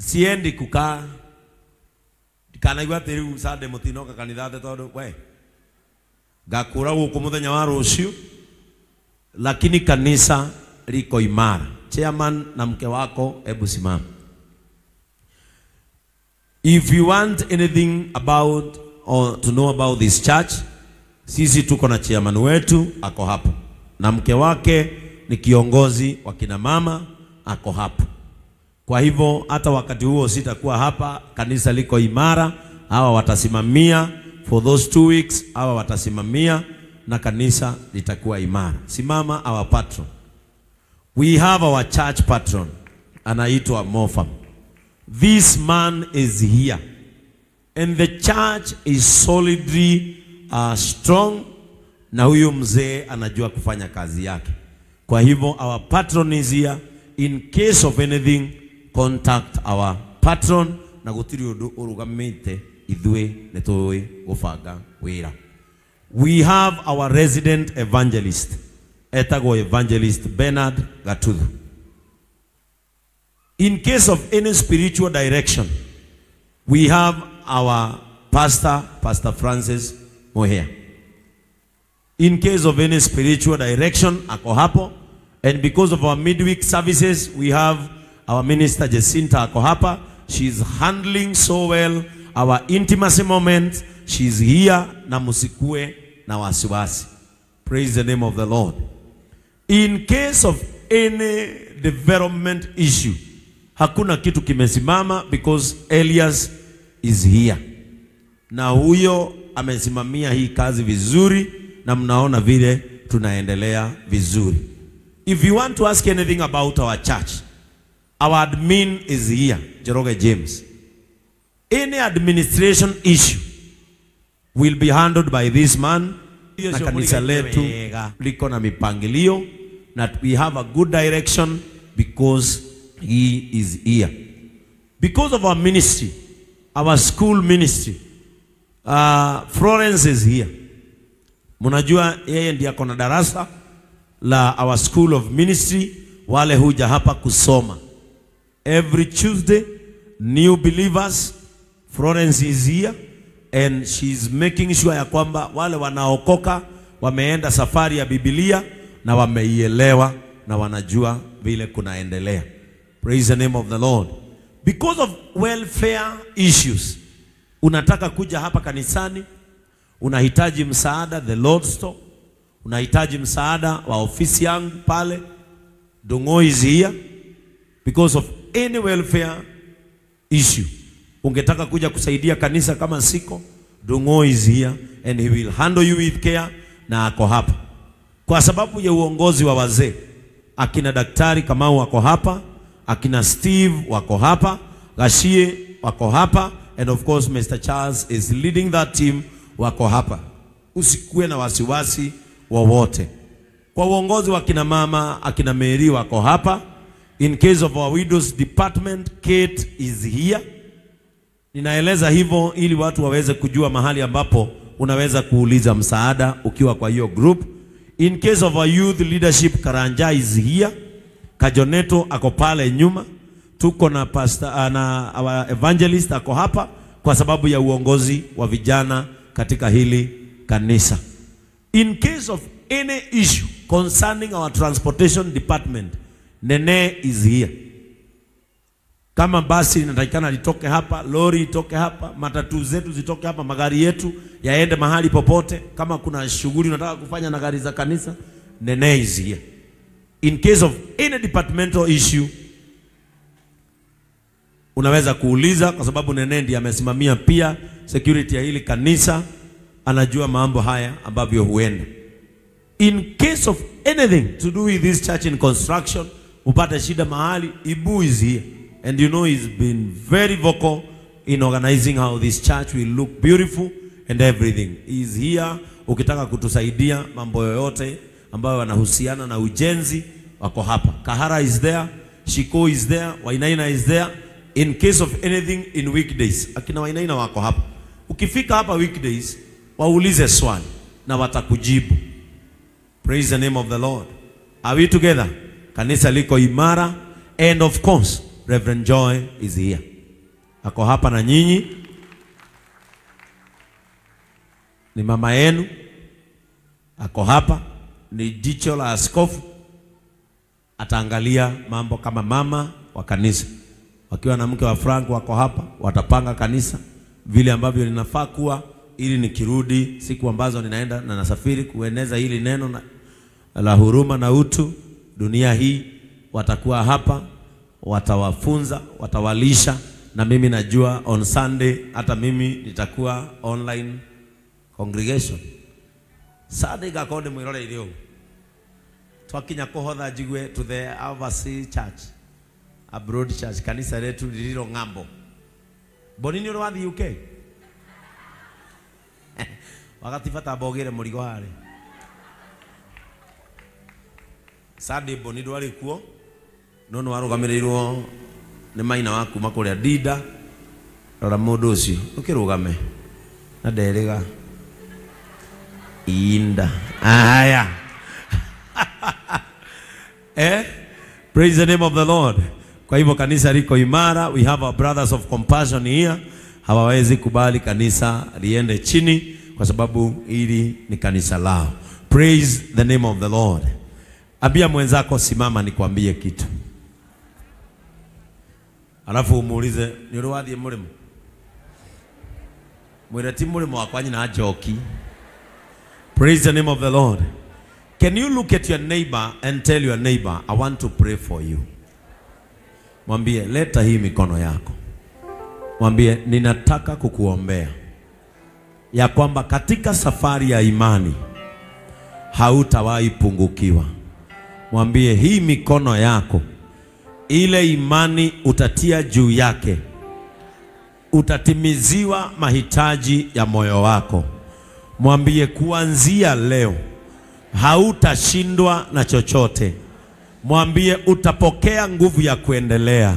siendi kukaa kana igwa tiri Sunday mutinoka kanithate tondu we ngakura guku muthenya wa rucio, lakini kanisa liko imara. Chairman na mke wako, hebu simama. If you want anything about or to know about this church, sisi tuko na chairman wetu ako hapo, na mke wake ni kiongozi wa kina mama ako hapo. Kwa hivyo hata wakati huo sitakuwa hapa, kanisa liko imara. Hawa watasimamia for those 2 weeks, hawa watasimamia na kanisa litakuwa imara. Simama. Our patron, we have our church patron, anaitwa Mofam. This man is here and the church is solidly strong, na huyu mzee anajua kufanya kazi yake. Kwa hivyo our patron is here. In case of anything, contact our patron, na gutiri undu urugamite ithwe netoi gufanga wira. We have our resident evangelist, etago evangelist Bernard Gatuthu. In case of any spiritual direction, we have our pastor, Pastor Francis Mohea. In case of any spiritual direction, ako hapo. And because of our midweek services, we have our minister Jacinta ako hapa. She's handling so well our intimacy moment. She's here, na musikue na wasiwasi. Praise the name of the Lord. In case of any development issue, hakuna kitu kimesimama because Elias is here. Na huyo amesimamia hii kazi vizuri, na mnaona vile tunaendelea vizuri. If you want to ask anything about our church, our admin is here, Jeroge James. Any administration issue will be handled by this man. Na kanisa letu liko na mipangilio, that we have a good direction because he is here. Because of our ministry, our school ministry, Florence is here. Munajua yeye ndiye akona darasa la our school of ministry, wale huja hapa kusoma. Every Tuesday, new believers, Florence is here and she's making sure ya kwamba wale wanaokoka wameenda safari ya Biblia na wameielewa na wanajua vile kunaendelea. Praise the name of the Lord. Because of welfare issues, unataka kuja hapa kanisani, unahitaji msaada, the Lord Store, unahitaji msaada wa ofisi yangu pale, Dongo is here. Because of any welfare issue, ungetaka kuja kusaidia kanisa kama siko, Dongo is here and he will handle you with care, na ako hapa. Kwa sababu ya uongozi wa wazee, akina Daktari Kamau wako hapa, akina Steve wako hapa, Gashie wako hapa, and of course Mr. Charles is leading that team, wako hapa. Usikue na wasiwasi wowote. Kwa uongozi wa kina mama, akina Mary wako hapa. In case of our widows department, Kate is here. Ninaeleza hivyo ili watu waweze kujua mahali ambapo unaweza kuuliza msaada ukiwa kwa hiyo group. In case of our youth leadership, Karanja is here. Kajoneto ako pale nyuma. Tuko na pastor na our evangelist ako hapa kwa sababu ya uongozi wa vijana katika hili kanisa. In case of any issue concerning our transportation department, Nene is here. Kama basi inatakikana litoke hapa, lori itoke hapa, matatu zetu zitoke hapa, magari yetu yaende mahali popote. Kama kuna shughuli unataka kufanya na gari za kanisa, Nene is here. In case of any departmental issue, unaweza kuuliza kwa sababu Nene ndiye amesimamia pia security ya hili kanisa, anajua mambo haya ambavyo huenda. In case of anything to do with this church in construction, upate shida mahali, Ibu is here. And you know he's been very vocal in organizing how this church will look beautiful and everything. He's here. Ukitaka kutusaidia mambo yoyote ambayo yanahusiana na ujenzi, wako hapa. Kahara is there, Shiko is there, Wainaina is there. In case of anything in weekdays, akina Wainaina wako hapa. Ukifika hapa weekdays, waulize swali na watakujibu. Praise the name of the Lord. Are we together? Kanisa liko imara, and of course Reverend Joy is here. ako hapa na nyinyi, ni mama yenu ako hapa, ni jicho la askofu, ataangalia mambo kama mama wa kanisa. Wakiwa na mke wa Frank wako hapa, watapanga kanisa vile ambavyo linafaa kuwa, ili nikirudi siku ambazo ninaenda na nasafiri kueneza hili neno la huruma na utu dunia hii, watakuwa hapa, watawafunza, watawalisha. Na mimi najua on Sunday hata mimi nitakuwa online congregation. Sunday gakonde mwirore ilio twakinya kuhotha jigwe to the overseas church, abroad church, kanisa letu lililo ng'ambo. Bonini uri wathi UK wakati fata bogere murigo hare Sunday boni ndwari kuo nono warugamirirwo ni maina waku makuria Dida. Rora mundu ucio ukirugame na nderiga inda aya praise the name of the Lord. Kwa hivyo kanisa liko imara. We have our brothers of compassion here. Hawawezi kubali kanisa liende chini kwa sababu hili ni kanisa lao. Praise the name of the Lord. Ambia mwenzako simama nikwambie kitu, alafu umuulize ni ruwathi murimo mwireti murimo wakwanyi na joki. Praise the name of the Lord. Can you look at your neighbor and tell your neighbor, I want to pray for you. Mwambie leta hii mikono yako, mwambie ninataka kukuombea ya kwamba katika safari ya imani hautawahi pungukiwa. Mwambie hii mikono yako, ile imani utatia juu yake, utatimiziwa mahitaji ya moyo wako. Mwambie kuanzia leo hautashindwa na chochote. Mwambie utapokea nguvu ya kuendelea.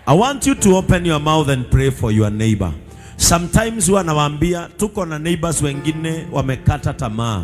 I want you to open your mouth and pray for your neighbor. Sometimes wanawaambia tuko na neighbors wengine wamekata tamaa.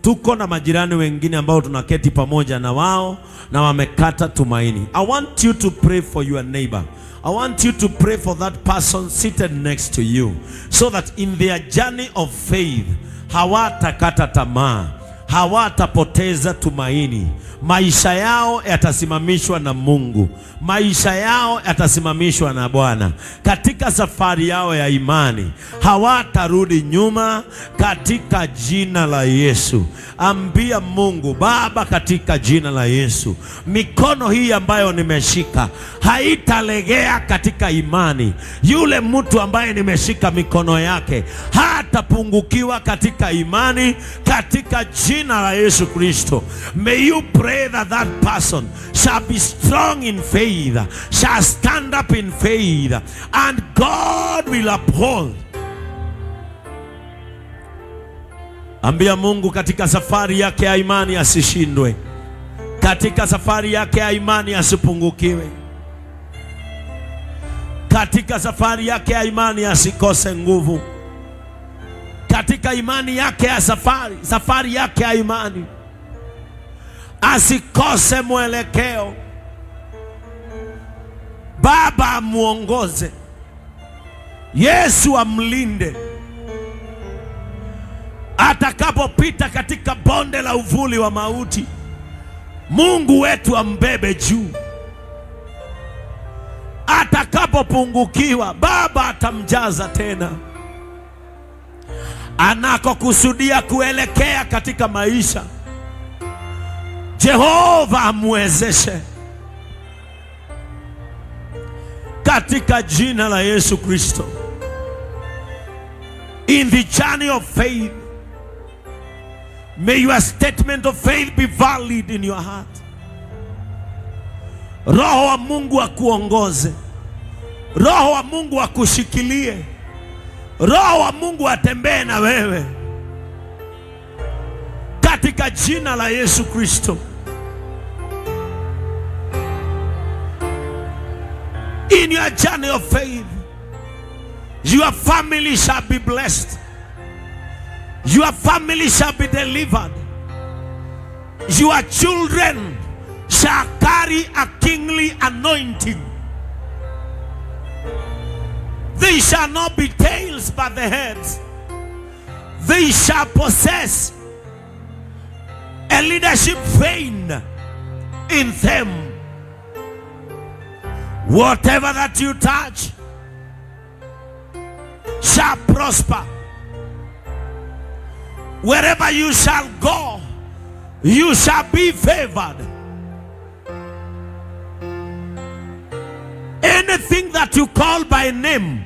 Tuko na majirani wengine ambao tunaketi pamoja na wao na wamekata tumaini. I want you to pray for your neighbor. I want you to pray for that person seated next to you, so that in their journey of faith hawatakata tamaa, hawatapoteza tumaini. Maisha yao yatasimamishwa na Mungu. Maisha yao yatasimamishwa na Bwana. Katika safari yao ya imani hawatarudi nyuma katika jina la Yesu. Ambia Mungu, Baba, katika jina la Yesu, mikono hii ambayo nimeshika haitalegea katika imani. Yule mtu ambaye nimeshika mikono yake hatapungukiwa katika imani katika jina la Yesu Kristo. May you pray that that person shall be strong in faith, shall stand up in faith, and God will uphold. Ambia Mungu katika safari yake ya imani asishindwe. Katika safari yake ya imani asipungukiwe. Katika safari yake ya imani asikose nguvu. Katika imani yake ya safari yake ya imani asikose mwelekeo. Baba muongoze. Yesu amlinde. Atakapopita katika bonde la uvuli wa mauti, Mungu wetu ambebe juu. Atakapopungukiwa, Baba atamjaza tena. Anakokusudia kuelekea katika maisha, Jehova amwezeshe katika jina la Yesu Kristo. In the journey of faith, may your statement of faith be valid in your heart. Roho wa Mungu akuongoze. Roho wa Mungu akushikilie. Roho wa Mungu atembee na wewe katika jina la Yesu Kristo. In your journey of faith, your family shall be blessed. Your family shall be delivered. Your children shall carry a kingly anointing. shall not be tails but the heads. They shall possess a leadership vein in them. Whatever that you touch shall prosper. Wherever you shall go, you shall be favored. Anything that you call by name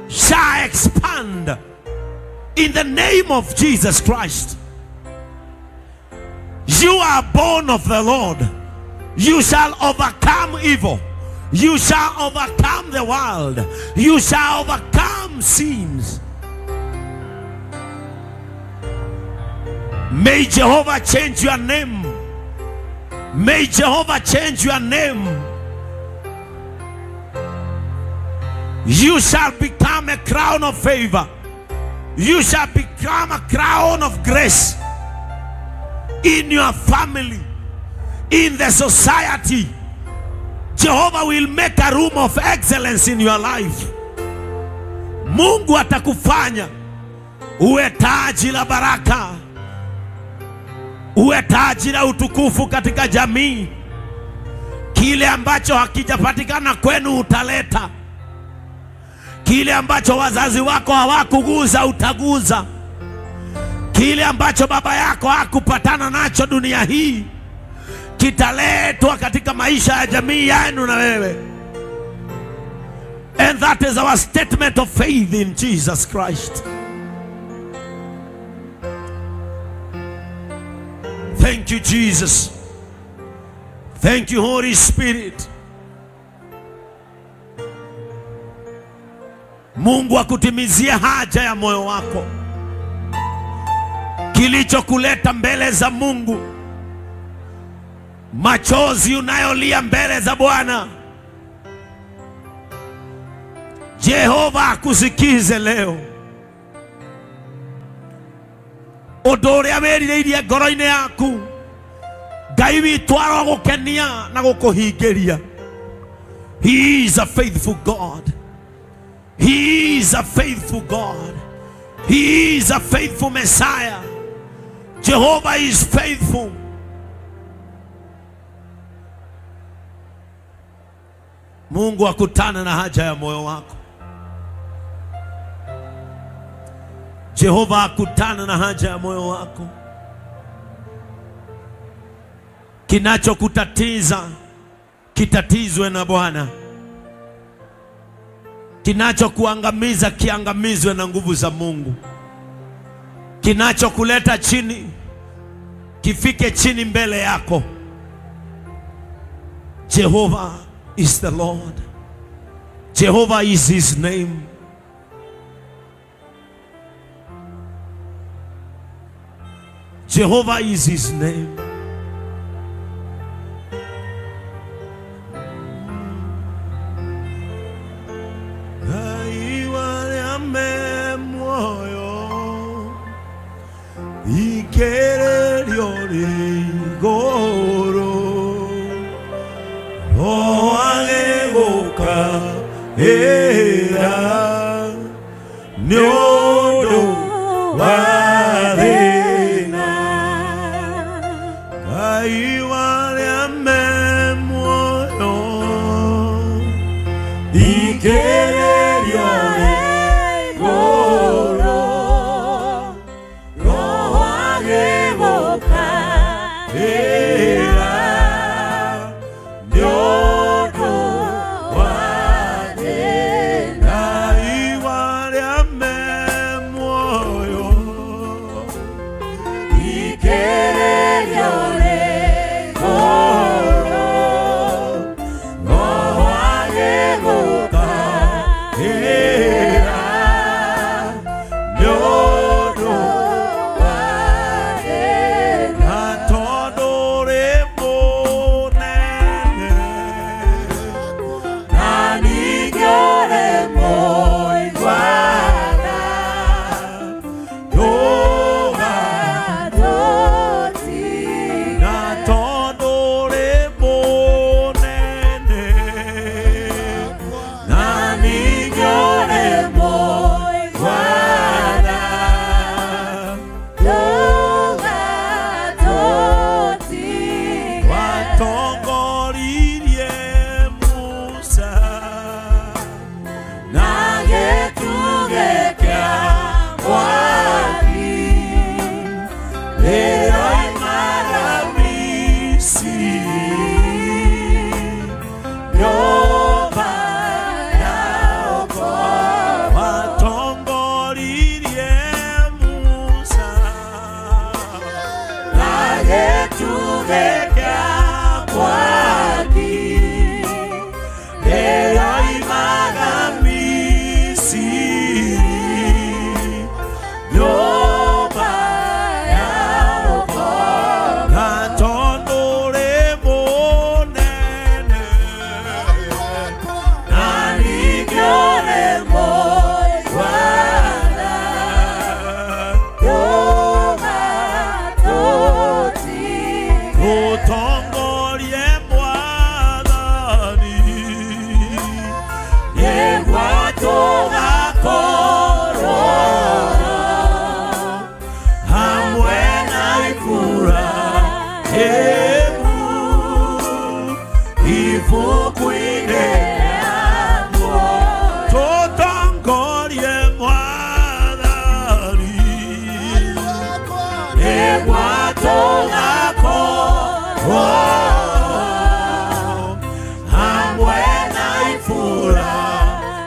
shall expand in the name of Jesus Christ. You are born of the Lord. You shall overcome evil. You shall overcome the world. You shall overcome sins. May Jehovah change your name. May Jehovah change your name. You shall become a crown of favor. You shall become a crown of grace in your family, in the society. Jehovah will make a room of excellence in your life. Mungu atakufanya uwe taji la baraka, uwe taji la utukufu katika jamii. Kile ambacho hakijapatikana kwenu utaleta. Kile ambacho wazazi wako hawakuguza utaguza. Kile ambacho baba yako hakupatana nacho dunia hii kitaletwa katika maisha ya jamii yenu na wewe. And that is our statement of faith in Jesus Christ. Thank you, Jesus. Thank you, Holy Spirit. Mungu akutimizie haja ya moyo wako. Kilichokuleta mbele za Mungu, machozi unayolia mbele za Bwana, Jehova akusikize leo. Odore amerireirie ngoro-ini yaku, Ngai witũ arogũkenia na gũkũhingĩria. He is a faithful God. He is a faithful God. He is a faithful Messiah. Jehovah is faithful. Mungu akutana na haja ya moyo wako. Jehova akutana na haja ya moyo wako. Kinachokutatiza kitatizwe na Bwana. Kinachokuangamiza kiangamizwe na nguvu za Mungu. Kinachokuleta chini kifike chini mbele yako. Jehovah is the Lord. Jehovah is his name. Jehovah is his name.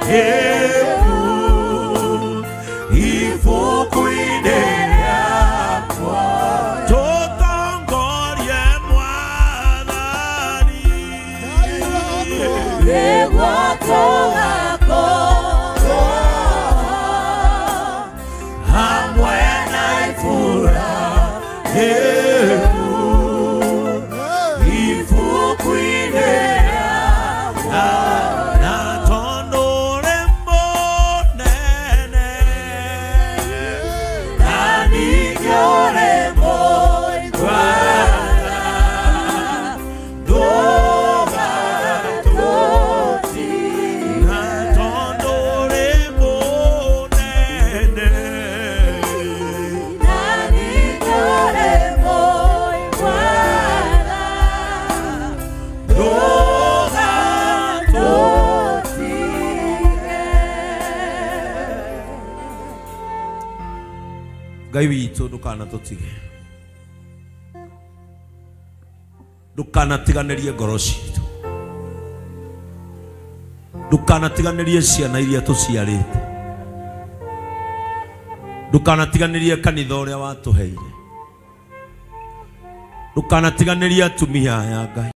hebu ifuku-inĩ rĩakwa tũtongorie Mwathani nĩguo tũgakorwo hamwe na ifuraha hebu ifuku-inĩ rĩakwa na tondũ ũrĩ mũnene na ningĩ ũrĩ mũigana ndũgatũtiga na tondũ ũrĩ mũnene na ningĩ ũrĩ mũigana Ngai witũ ndũkanatũtige ndũkanatiganĩrie ngoro citũ ndũkanatiganĩrie ciana iria tũciarĩte ndũkanatiganĩrie kanitha ũrĩa watũheire ndũkanatiganĩrie atumia aya Ngai